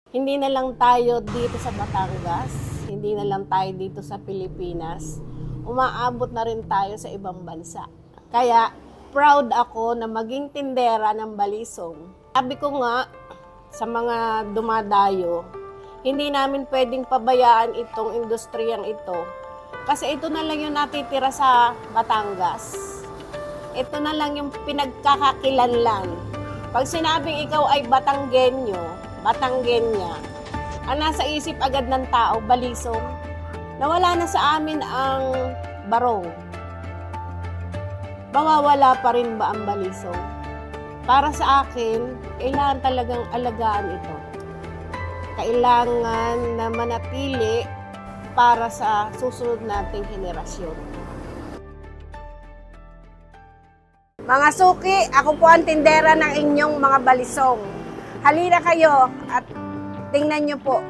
Hindi na lang tayo dito sa Batangas, hindi na lang tayo dito sa Pilipinas, umaabot na rin tayo sa ibang bansa. Kaya proud ako na maging tindera ng balisong. Sabi ko nga sa mga dumadayo, hindi namin pwedeng pabayaan itong industriyang ito. Kasi ito na lang yung natitira sa Batangas. Ito na lang yung pinagkakakilanlan. Pag sinabing ikaw ay Batanggenya, ang nasa isip agad ng tao, balisong. Nawala na sa amin ang barong. Mawawala pa rin ba ang balisong? Para sa akin, kailangan talagang alagaan ito. Kailangan na manatili para sa susunod nating henerasyon. Mga suki, ako po ang tindera ng inyong mga balisong. Halina kayo at tingnan nyo po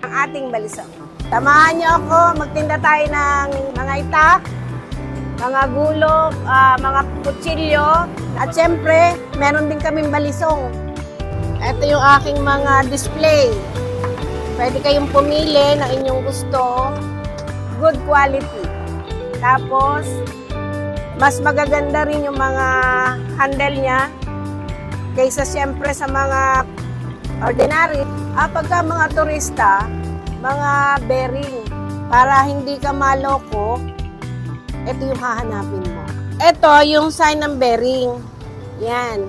ang ating balisong. Samahan nyo ako, magtinda tayo ng mga itak, mga gulok, mga kutsilyo, at syempre, meron din kaming balisong. Ito yung aking mga display. Pwede kayong pumili ng inyong gusto, good quality. Tapos, mas magaganda rin yung mga handle niya kaysa siyempre sa mga ordinary. Pagka mga turista, mga bearing, para hindi ka maloko, ito yung hahanapin mo. Ito yung sign ng bearing. Yan.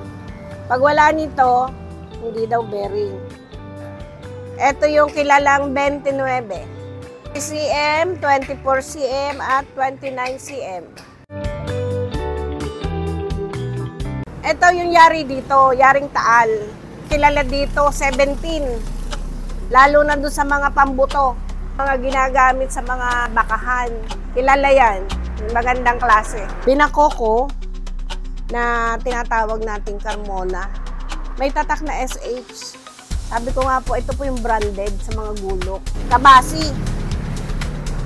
Pag wala nito, hindi daw bearing. Ito yung kilalang 29 cm, 24 cm at 29 cm. Ito yung yari dito, yaring taal. Kilala dito, 17. Lalo na doon sa mga pambuto. Mga ginagamit sa mga bakahan. Kilala yan. Magandang klase. Binakoko na tinatawag nating Carmona. May tatak na SH. Sabi ko nga po, ito po yung branded sa mga gulok. Kabasi.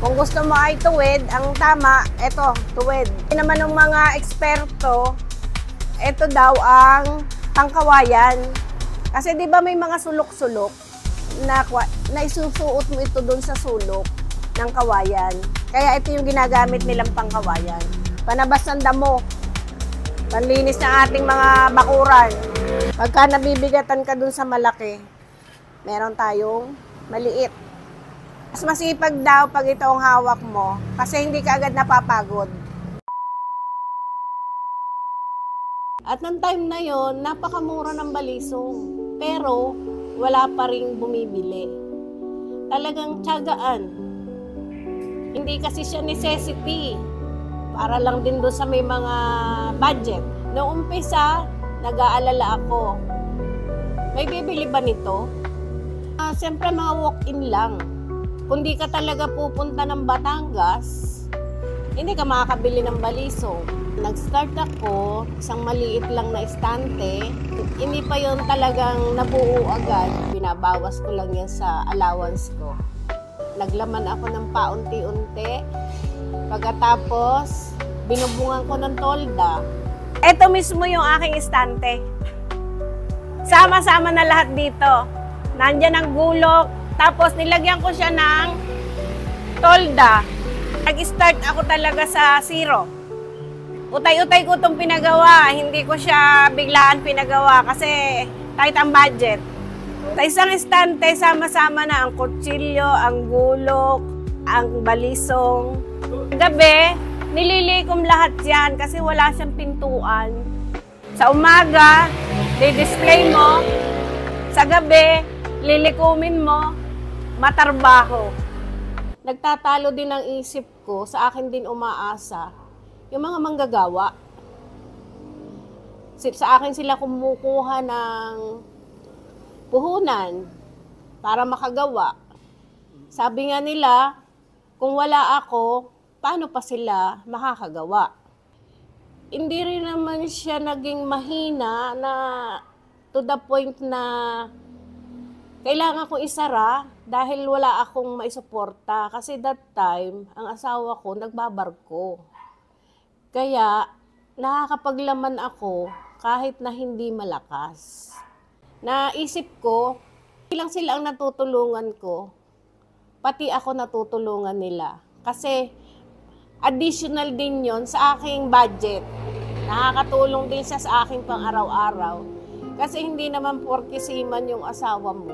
Kung gusto mo ay tuwid, ang tama, ito, tuwid. Hindi naman ng mga eksperto, ito daw ang pangkawayan. Kasi di ba may mga sulok-sulok na isusuot mo ito doon sa sulok ng kawayan. Kaya ito yung ginagamit nilang pangkawayan. Panabas ng damo. Panlinis ng ating mga bakuran. Pagka nabibigatan ka doon sa malaki, meron tayong maliit. Mas masipag daw pag ito ang hawak mo kasi hindi ka agad napapagod. At ng time na yon, napakamura ng balisong. Pero wala pa ring bumibili. Talagang tiyagaan. Hindi kasi siya necessity. Para lang din doon sa may mga budget. Noong umpisa, nag-aalala ako. May bibili ba nito? Siyempre mga walk-in lang. Kung di ka talaga pupunta ng Batangas, hindi ka makakabili ng balisong. Nag-start ako, isang maliit lang na estante. Hindi pa yon talagang nabuo agad. Binabawas ko lang yan sa allowance ko. Naglaman ako ng paunti-unti. Pagkatapos, binubungan ko ng tolda. Ito mismo yung aking estante. Sama-sama na lahat dito. Nandyan ang gulok. Tapos nilagyan ko siya ng tolda. Nag-start ako talaga sa zero. Utay-utay ko itong pinagawa. Hindi ko siya biglaan pinagawa kasi tight ang budget. Sa isang estante, sama-sama na ang kutsilyo, ang gulok, ang balisong. Gabi, nililikom lahat yan kasi wala siyang pintuan. Sa umaga, di-display mo. Sa gabi, lilikumin mo, matarbaho. Nagtatalo din ang isip ko, sa akin din umaasa, yung mga manggagawa. Sa akin sila kumukuha ng puhunan para makagawa. Sabi nga nila, kung wala ako, paano pa sila makakagawa? Hindi rin naman siya naging mahina na to the point na kailangan kong isara dahil wala akong maisuporta. Kasi that time, ang asawa ko nagbabarko. Kaya nakakapaglaman ako kahit na hindi malakas. Naisip ko, Ilang sila ang natutulungan ko, pati ako natutulungan nila. Kasi additional din yon sa aking budget. Nakakatulong din siya sa aking pang-araw-araw. Kasi hindi naman porke seaman yung asawa mo,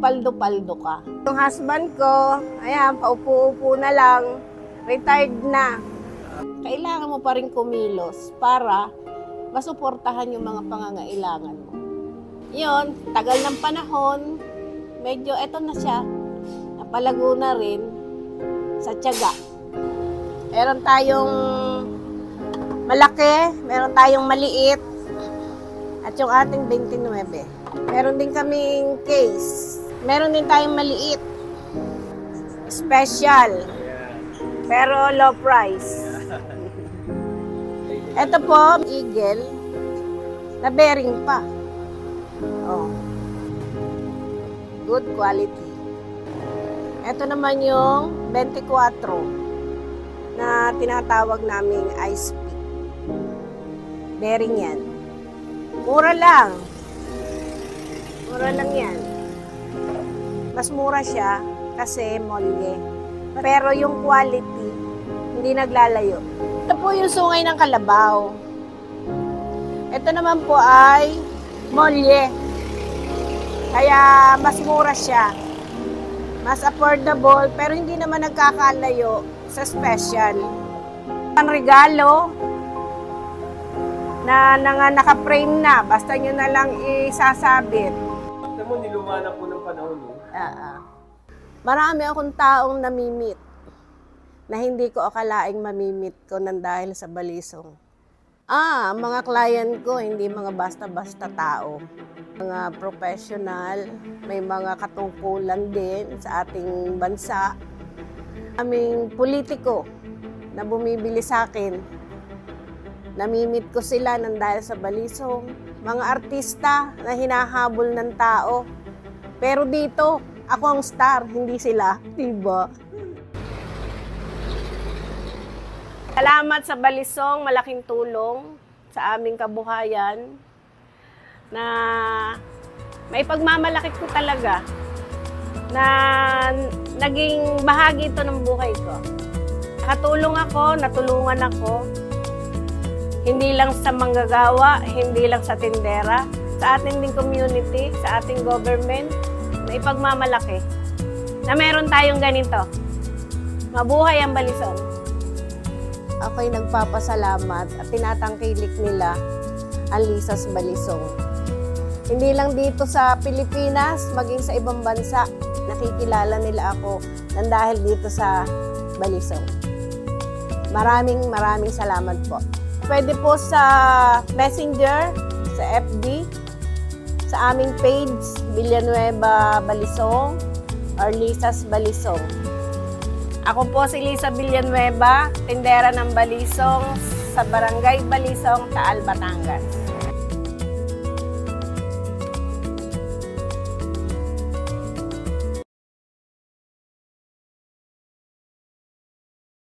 paldo-paldo ka. Yung husband ko, ayan, paupo-upo na lang, retired na. Kailangan mo pa rin kumilos para masuportahan yung mga pangangailangan mo. Yun, tagal ng panahon, medyo eto na siya, napalago na rin sa tiyaga. Meron tayong malaki, meron tayong maliit, at yung ating 29. Meron din kaming case, meron din tayong maliit, special, pero low price. Ito po, eagle, na bearing pa. Oh. Good quality. Ito naman yung 24 na tinatawag naming ice pick. Bearing yan. Mura lang. Mura lang yan. Mas mura siya kasi molye. Pero yung quality, hindi naglalayo. Ito po yung sungay ng kalabaw. Ito naman po ay molye. Kaya mas mura siya. Mas affordable, pero hindi naman nagkakalayo sa special. Ang regalo na naka-frame na, basta nyo na lang isasabit. Alam mo, nilumana po ng panahon, no? Marami akong taong namimit na hindi ko akalaing mamimit ko nang dahil sa balisong. Mga client ko, hindi mga basta-basta tao. Mga professional, may mga katungkulan din sa ating bansa. Aming politiko na bumibili sa akin, namimit ko sila nang dahil sa balisong. Mga artista na hinahabol ng tao. Pero dito, ako ang star, hindi sila. Diba? Salamat sa balisong, malaking tulong sa aming kabuhayan na may pagmamalaki ko talaga na naging bahagi ito ng buhay ko. Nakatulong ako, natulungan ako, hindi lang sa manggagawa, hindi lang sa tindera, sa ating ding community, sa ating government, may pagmamalaki na meron tayong ganito. Mabuhay ang balisong. Ako'y nagpapasalamat at tinatangkilik nila ang Lisa's Balisong. Hindi lang dito sa Pilipinas, maging sa ibang bansa, nakikilala nila ako nang dahil dito sa Balisong. Maraming salamat po. Pwede po sa Messenger, sa FB, sa aming page, Villanueva Balisong or Lisa's Balisong. Ako po si Lisa Villanueva, tindera ng balisong sa Barangay Balisong, Taal, Batangas.